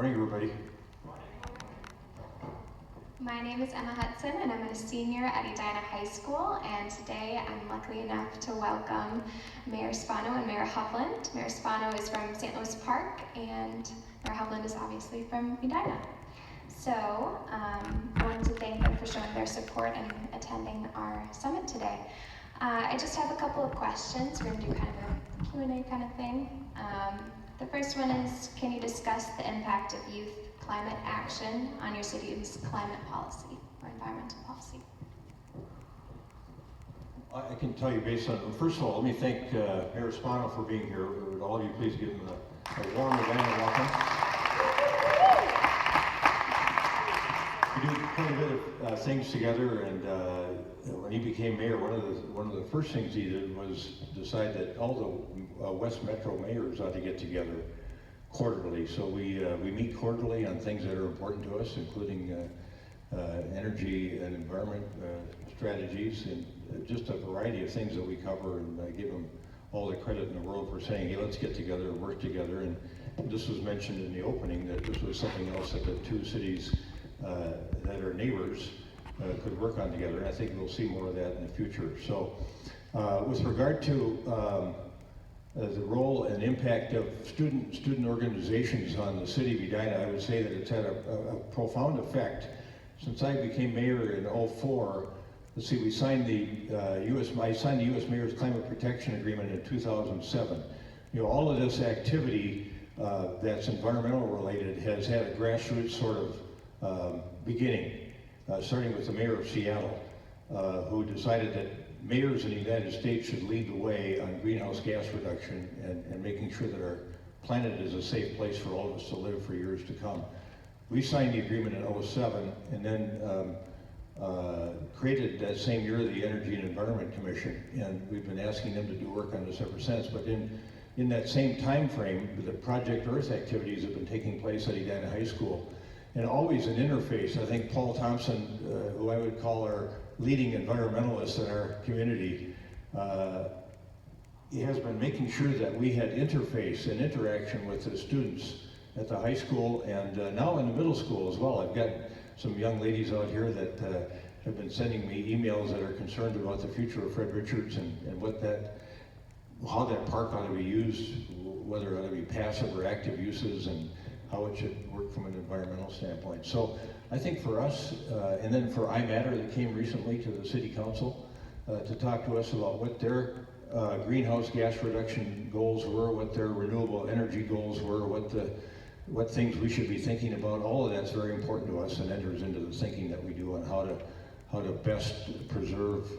Morning, everybody. My name is Emma Hudson, and I'm a senior at Edina High School, and today I'm lucky enough to welcome Mayor Spano and Mayor Hovland. Mayor Spano is from St. Louis Park, and Mayor Hovland is obviously from Edina. So I wanted to thank them for showing their support and attending our summit today. I just have a couple of questions. We're going to do kind of a Q&A kind of thing. The first one is, can you discuss the impact of youth climate action on your city's climate policy or environmental policy? I can tell you based on, first of all, let me thank Mayor Spano for being here. Would all of you please give him a warm and welcome. We do quite a bit of things together, and when he became mayor, one of the first things he did was decide that all the West Metro mayors ought to get together quarterly. So we meet quarterly on things that are important to us, including energy and environment strategies, and just a variety of things that we cover. And I give him all the credit in the world for saying, hey, let's get together and work together. And this was mentioned in the opening, that this was something else that the two cities that are neighbors could work on together. And I think we'll see more of that in the future. So with regard to the role and impact of student organizations on the city of Edina, I would say that it's had a profound effect. Since I became mayor in 2004, let's see, I signed the U.S. Mayor's Climate Protection Agreement in 2007. You know, all of this activity that's environmental related has had a grassroots sort of beginning, starting with the mayor of Seattle, who decided that mayors in the United States should lead the way on greenhouse gas reduction and making sure that our planet is a safe place for all of us to live for years to come. We signed the agreement in 2007 and then created that same year the Energy and Environment Commission, and we've been asking them to do work on this ever since. But in that same time frame, the Project Earth activities have been taking place at Edina High School, and always an interface. I think Paul Thompson, who I would call our leading environmentalist in our community, he has been making sure that we had interface and interaction with the students at the high school and now in the middle school as well. I've got some young ladies out here that have been sending me emails that are concerned about the future of Fred Richards and how that park ought to be used, whether it ought to be passive or active uses, and how it should work from an environmental standpoint. So I think for us, and then for iMatter that came recently to the City Council to talk to us about what their greenhouse gas reduction goals were, what their renewable energy goals were, what things we should be thinking about. All of that's very important to us and enters into the thinking that we do on how to best preserve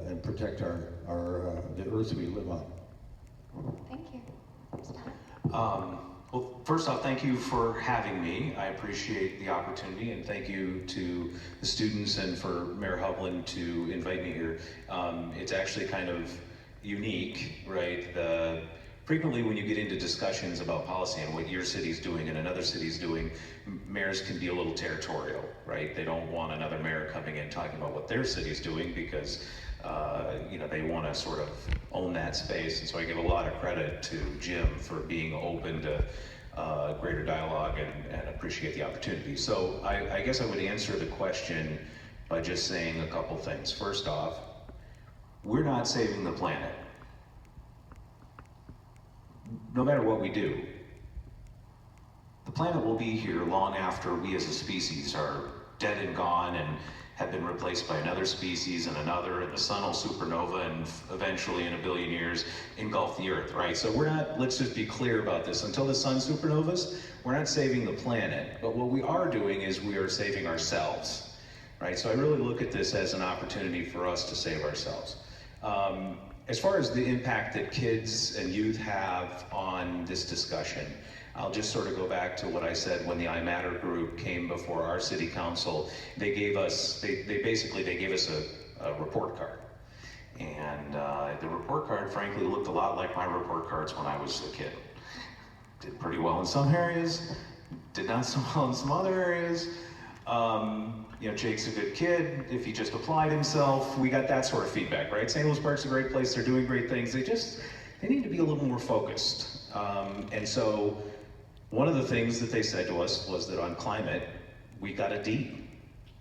and protect the earth that we live on. Thank you. Well, first off, thank you for having me. I appreciate the opportunity, and thank you to the students and for Mayor Hovland to invite me here. It's actually kind of unique, right? Frequently when you get into discussions about policy and what your city's doing and another city's doing, mayors can be a little territorial, right? They don't want another mayor coming in talking about what their city's doing because they want to sort of own that space. And so I give a lot of credit to Jim for being open to greater dialogue and appreciate the opportunity. So I guess I would answer the question by just saying a couple things. First off, we're not saving the planet. No matter what we do, the planet will be here long after we as a species are dead and gone and have been replaced by another species and another, and the sun will supernova and eventually in 1 billion years engulf the earth, right? So we're not, let's just be clear about this, until the sun supernovas, we're not saving the planet, but what we are doing is we are saving ourselves, right? So I really look at this as an opportunity for us to save ourselves. As far as the impact that kids and youth have on this discussion, I'll just sort of go back to what I said when the iMatter group came before our city council. They gave us, they gave us a report card. And the report card, frankly, looked a lot like my report cards when I was a kid. Did pretty well in some areas, did not so well in some other areas. Jake's a good kid. If he just applied himself, we got that sort of feedback, right? St. Louis Park's a great place. They're doing great things. They need to be a little more focused. And so One of the things that they said to us was that on climate, we got a D.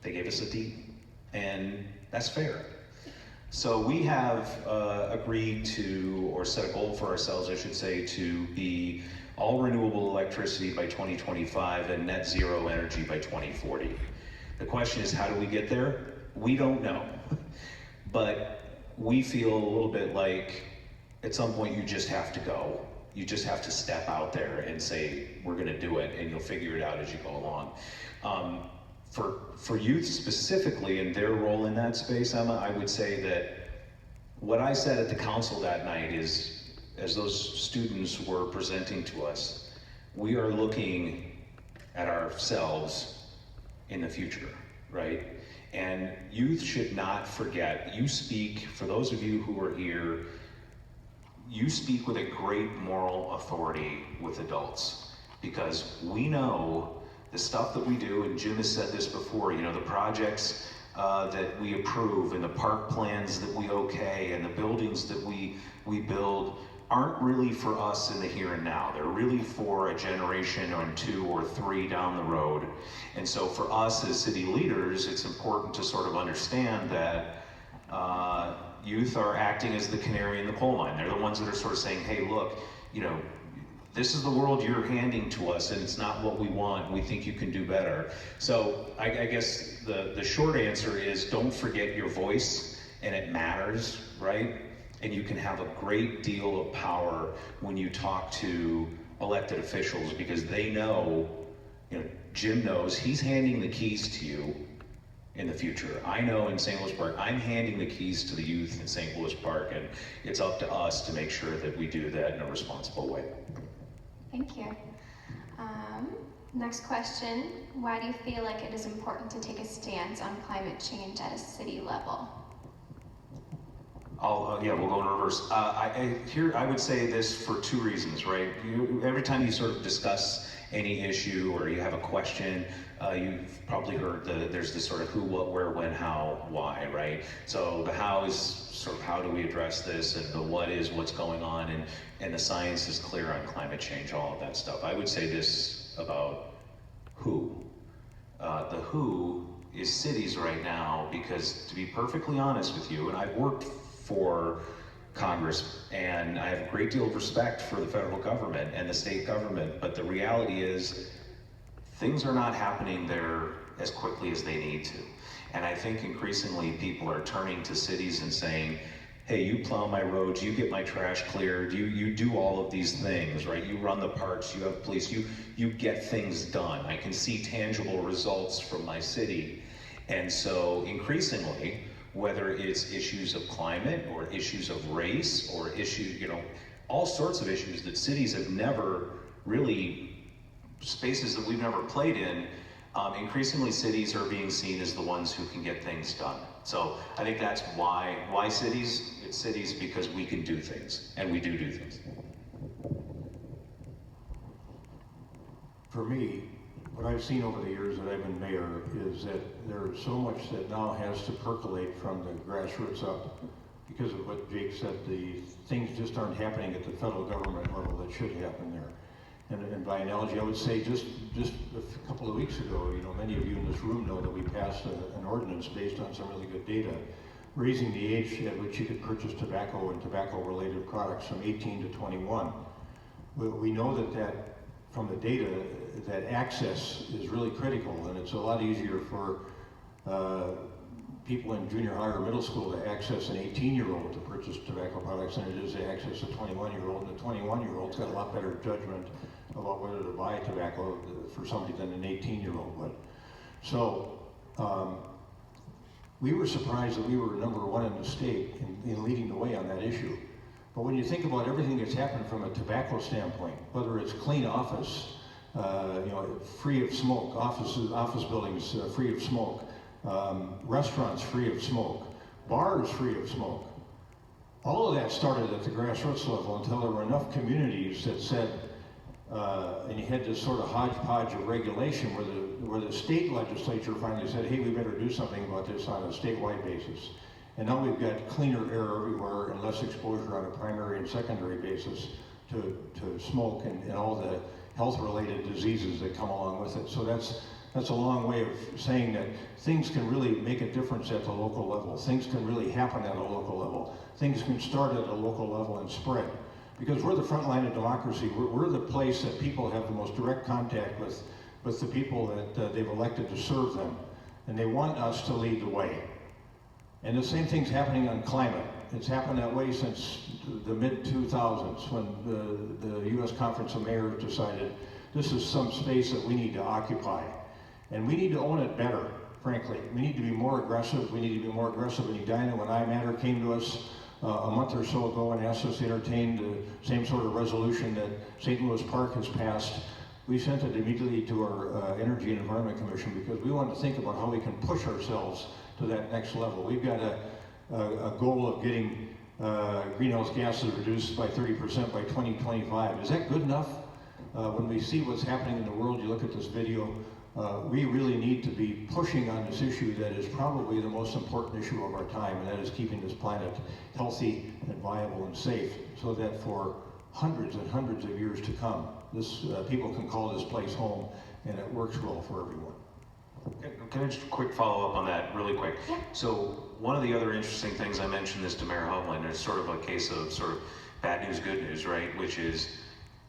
They gave us a D, and that's fair. So we have agreed to, or set a goal for ourselves, I should say, to be all renewable electricity by 2025 and net zero energy by 2040. The question is, how do we get there? We don't know. But we feel a little bit like at some point you just have to go. You just have to step out there and say, we're gonna do it, and you'll figure it out as you go along. For youth specifically and their role in that space, Emma, I would say that what I said at the council that night is, as those students were presenting to us, we are looking at ourselves in the future, right? And youth should not forget, you speak, for those of you who are here, you speak with a great moral authority with adults, because we know the stuff that we do, and Jim has said this before, you know, the projects that we approve and the park plans that we okay and the buildings that we build aren't really for us in the here and now. They're really for a generation or two or three down the road. And so for us as city leaders, it's important to sort of understand that youth are acting as the canary in the coal mine. They're the ones that are sort of saying, hey, look, you know, this is the world you're handing to us, and it's not what we want. We think you can do better. So I guess the short answer is, don't forget your voice, and it matters, right? And you can have a great deal of power when you talk to elected officials, because they know, you know, Jim knows he's handing the keys to you in the future. I know in St. Louis Park, I'm handing the keys to the youth in St. Louis Park, and it's up to us to make sure that we do that in a responsible way. Thank you. Next question, why do you feel like it is important to take a stance on climate change at a city level? Yeah, we'll go in reverse. I would say this for two reasons, right? Every time you sort of discuss any issue or you have a question, you've probably heard there's this sort of who, what, where, when, how, why, right? So the how is sort of how do we address this, and the what is what's going on, and the science is clear on climate change, all of that stuff. I would say this about who. The who is cities right now, because to be perfectly honest with you, and I've worked for Congress, and I have a great deal of respect for the federal government and the state government, but the reality is things are not happening there as quickly as they need to. And I think increasingly people are turning to cities and saying, hey, you plow my roads, you get my trash cleared, you do all of these things, right? You run the parks, you have police, you get things done. I can see tangible results from my city. And so increasingly, whether it's issues of climate or issues of race or issues, you know, all sorts of issues that cities have never really, spaces that we've never played in, increasingly cities are being seen as the ones who can get things done. So I think that's why cities. It's cities because we can do things, and we do things. For me, what I've seen over the years that I've been mayor is that there's so much that now has to percolate from the grassroots up. Because of what Jake said, the things just aren't happening at the federal government level that should happen there. And by analogy, I would say just a couple of weeks ago, you know, many of you in this room know that we passed an ordinance based on some really good data, raising the age at which you could purchase tobacco and tobacco-related products from 18 to 21. We know that from the data, that access is really critical, and it's a lot easier for people in junior high or middle school to access an 18-year-old to purchase tobacco products than it is to access a 21-year-old. And the 21-year-old's got a lot better judgment about whether to buy tobacco for somebody than an 18-year-old would. So we were surprised that we were number one in the state in leading the way on that issue. But when you think about everything that's happened from a tobacco standpoint, whether it's clean office, you know, free of smoke, office buildings free of smoke, restaurants free of smoke, bars free of smoke, all of that started at the grassroots level until there were enough communities that said, and you had this sort of hodgepodge of regulation where the state legislature finally said, hey, we better do something about this on a statewide basis. And now we've got cleaner air everywhere and less exposure on a primary and secondary basis to smoke and all the health-related diseases that come along with it. So that's a long way of saying that things can really make a difference at the local level. Things can really happen at a local level. Things can start at a local level and spread. Because we're the front line of democracy. We're the place that people have the most direct contact with the people that they've elected to serve them. And they want us to lead the way. And the same thing's happening on climate. It's happened that way since the mid-2000s when the U.S. Conference of Mayors decided this is some space that we need to occupy. And we need to own it better, frankly. We need to be more aggressive. We need to be more aggressive in Edina. When iMatter came to us a month or so ago and asked us to entertain the same sort of resolution that St. Louis Park has passed, we sent it immediately to our Energy and Environment Commission because we wanted to think about how we can push ourselves to that next level. We've got a goal of getting greenhouse gases reduced by 30% by 2025. Is that good enough? When we see what's happening in the world, you look at this video, we really need to be pushing on this issue that is probably the most important issue of our time, and that is keeping this planet healthy and viable and safe so that for hundreds and hundreds of years to come, people can call this place home and it works well for everyone. Can I just quick follow up on that really quick? Yeah. So one of the other interesting things, I mentioned this to Mayor Hovland, it's sort of a case of sort of bad news, good news, right? Which is,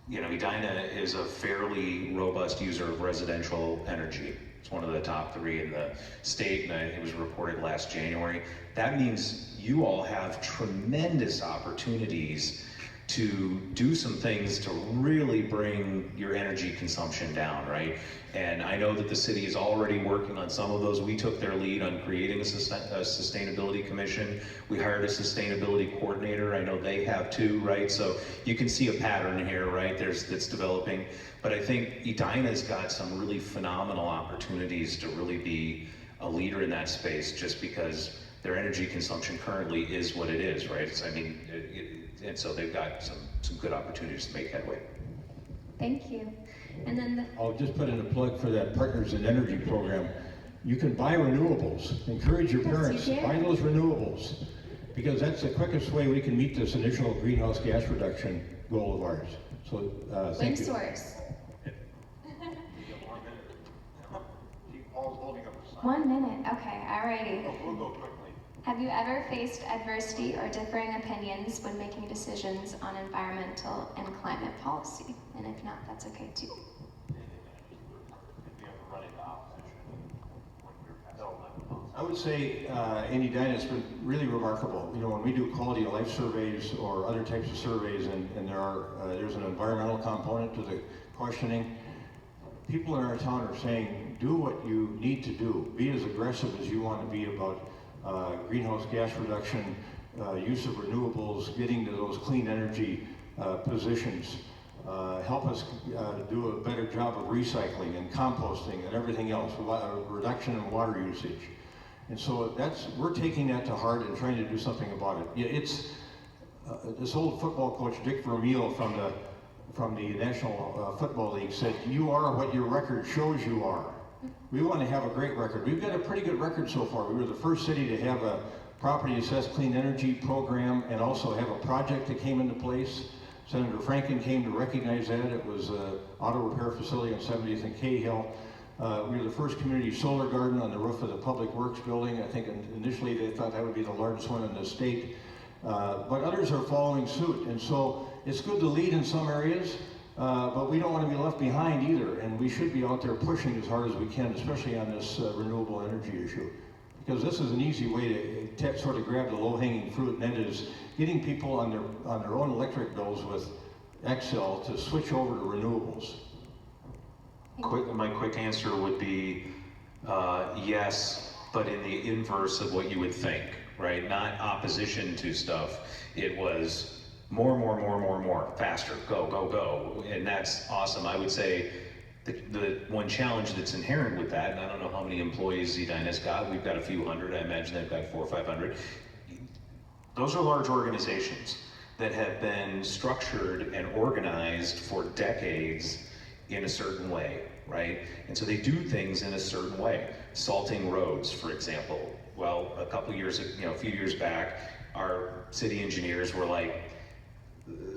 you know, Edina is a fairly robust user of residential energy. It's one of the top 3 in the state, and it was reported last January. That means you all have tremendous opportunities to do some things to really bring your energy consumption down, right? And I know that the city is already working on some of those. We took their lead on creating a sustainability commission. We hired a sustainability coordinator. I know they have too, right? So you can see a pattern here, right? That's developing. But I think Edina's got some really phenomenal opportunities to really be a leader in that space just because their energy consumption currently is what it is, right? And so they've got some good opportunities to make headway. Thank you. And then I'll just put in a plug for that Partners in Energy program. You can buy renewables. Encourage your parents to buy those renewables because that's the quickest way we can meet this initial greenhouse gas reduction goal of ours. So thank you. wind source. 1 minute, okay, alrighty. We'll go quickly. Have you ever faced adversity or differing opinions when making decisions on environmental and climate policy? And if not, that's okay too. I would say in Edina it's been really remarkable. You know, when we do quality of life surveys or other types of surveys and there's an environmental component to the questioning, people in our town are saying, do what you need to do. Be as aggressive as you want to be about greenhouse gas reduction, use of renewables, getting to those clean energy positions. Help us do a better job of recycling and composting and everything else, reduction in water usage. And so we're taking that to heart and trying to do something about it. Yeah, it's this old football coach, Dick Vermeil from the National Football League said, you are what your record shows you are. We want to have a great record. We've got a pretty good record so far. We were the first city to have a property assessed clean energy program and also have a project that came into place. Senator Franken came to recognize that. It was an auto repair facility on 70th and Cahill. We were the first community solar garden on the roof of the Public Works building. I think initially they thought that would be the largest one in the state. But others are following suit. And so it's good to lead in some areas, but we don't want to be left behind either. And we should be out there pushing as hard as we can, especially on this renewable energy issue. Because this is an easy way to sort of grab the low-hanging fruit, and that is getting people on their own electric bills with Excel to switch over to renewables. My quick answer would be yes, but in the inverse of what you would think, right? Not opposition to stuff. It was more, faster, go. And that's awesome. I would say the one challenge that's inherent with that, and I don't know how many employees Edina's got, we've got a few hundred, I imagine they've got 400 or 500. Those are large organizations that have been structured and organized for decades in a certain way, right? And so they do things in a certain way. Salting roads, for example. Well, a few years back, our city engineers were like,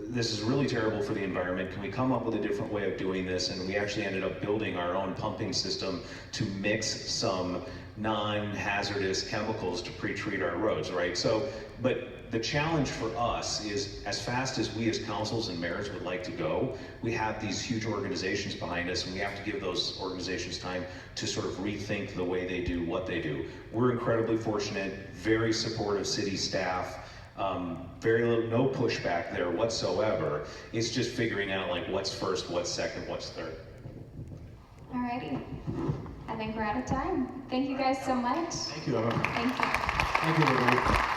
this is really terrible for the environment. Can we come up with a different way of doing this? And we actually ended up building our own pumping system to mix some non-hazardous chemicals to pre-treat our roads, right? So, but the challenge for us is, as fast as we as councils and mayors would like to go, we have these huge organizations behind us, and we have to give those organizations time to sort of rethink the way they do what they do. We're incredibly fortunate, very supportive city staff, very little, no pushback there whatsoever. It's just figuring out like what's first, what's second, what's third. Alrighty, I think we're out of time. Thank you guys so much. Thank you, Emma. Thank you. Thank you, everybody.